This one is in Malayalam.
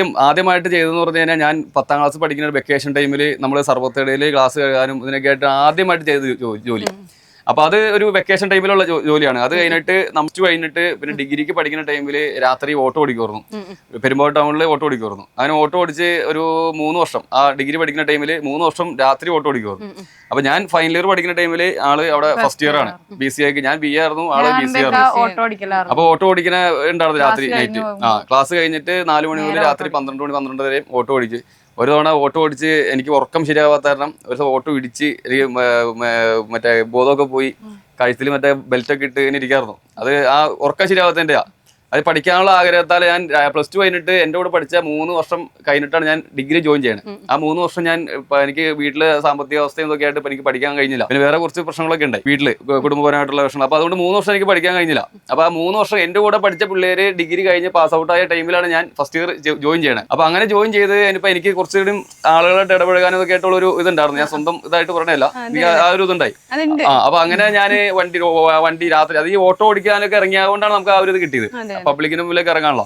ആദ്യമായിട്ട് ചെയ്തതെന്ന് പറഞ്ഞു കഴിഞ്ഞാൽ ഞാൻ 10ാം ക്ലാസ് പഠിക്കുന്ന വെക്കേഷൻ ടൈമിൽ നമ്മൾ സർവത്തേടയിൽ ക്ലാസ് കഴുകാനും ഇതിനൊക്കെ ആയിട്ട് ആദ്യമായിട്ട് ചെയ്ത ജോലി. അപ്പൊ അത് ഒരു വെക്കേഷൻ ടൈമിലുള്ള ജോലിയാണ്. അത് കഴിഞ്ഞിട്ട് നമുക്ക് കഴിഞ്ഞിട്ട് പിന്നെ ഡിഗ്രിക്ക് പഠിക്കുന്ന ടൈമിൽ രാത്രി ഓട്ടോ ഓടിക്കുമായിരുന്നു. പെരുമ്പാവൂർ ടൗണിൽ ഓട്ടോ ഓടിക്കുമായിരുന്നു. അങ്ങനെ ഓട്ടോ ഓടിച്ച് ഒരു 3 വർഷം, ആ ഡിഗ്രി പഠിക്കുന്ന ടൈമിൽ 3 വർഷം രാത്രി ഓട്ടോ ഓടിക്കുമായിരുന്നു. അപ്പൊ ഞാൻ ഫൈനൽ ഇയർ പഠിക്കുന്ന ടൈമിൽ ആള് അവിടെ ഫസ്റ്റ് ഇയർ ആണ്, BCA. ഞാൻ BA ആയിരുന്നു, ആള് BCA ആയിരുന്നു. അപ്പൊ ഓട്ടോ ഓടിക്കുന്ന ഉണ്ടായിരുന്നു രാത്രി നൈറ്റ്. ക്ലാസ് കഴിഞ്ഞിട്ട് 4 മണി മുതൽ രാത്രി 12 മണി 12 വരെ ഓട്ടോ ഓടിച്ച്. ഒരു തവണ ഓട്ടോ ഓടിച്ച് എനിക്ക് ഉറക്കം ശരിയാവാത്ത കാരണം ഒരു ഓട്ടോ ഇടിച്ച് എനിക്ക് മറ്റേ ബോധമൊക്കെ പോയി, കഴുത്തിൽ മറ്റേ ബെൽറ്റൊക്കെ ഇട്ട് ഇങ്ങനെ ഇരിക്കായിരുന്നു. അത് ആ ഉറക്കം ശരിയാവാത്തതിൻ്റെയാ. അത് പഠിക്കാനുള്ള ആഗ്രഹത്താൽ ഞാൻ +2 കഴിഞ്ഞിട്ട് എൻ്റെ കൂടെ പഠിച്ച 3 വർഷം കഴിഞ്ഞിട്ടാണ് ഞാൻ ഡിഗ്രി ജോയിൻ ചെയ്യുന്നത്. ആ 3 വർഷം ഞാൻ എനിക്ക് വീട്ടിലെ സാമ്പത്തിക അവസ്ഥയും ഇതൊക്കെ ആയിട്ട് എനിക്ക് പഠിക്കാൻ കഴിഞ്ഞില്ല. പിന്നെ വേറെ കുറച്ച് പ്രശ്നങ്ങളൊക്കെ ഉണ്ടായി വീട്ടില്, കുടുംബപരമായിട്ടുള്ള പ്രശ്നങ്ങൾ. അപ്പൊ അതുകൊണ്ട് 3 വർഷം എനിക്ക് പഠിക്കാൻ കഴിഞ്ഞില്ല. അപ്പൊ ആ 3 വർഷം എൻ്റെ കൂടെ പഠിച്ച പിള്ളേര് ഡിഗ്രി കഴിഞ്ഞ് പാസ് ഔട്ട് ആയ ടൈമിലാണ് ഞാൻ ഫസ്റ്റ് ഇയർ ജോയിൻ ചെയ്യണത്. അപ്പൊ അങ്ങനെ ജോയിൻ ചെയ്ത് ഇനിയിപ്പോ എനിക്ക് കുറച്ചുകൂടി ആളുകളായിട്ട് ഇടപഴകാനും ഒക്കെ ആയിട്ടുള്ള ഒരു ഇതുണ്ടായിരുന്നു. ഞാൻ സ്വന്തം ഇതായിട്ട് പറഞ്ഞല്ല, എനിക്ക് ആ ഒരു ഇതുണ്ടായി. അപ്പൊ അങ്ങനെ ഞാൻ വണ്ടി രാത്രി അത് ഈ ഓട്ടോ ഓടിക്കാനൊക്കെ ഇറങ്ങിയതുകൊണ്ടാണ് നമുക്ക് ആ ഒരു ഇത് കിട്ടിയത്. പബ്ലിക്കിന് മുമ്പിലേക്ക് ഇറങ്ങാനുള്ള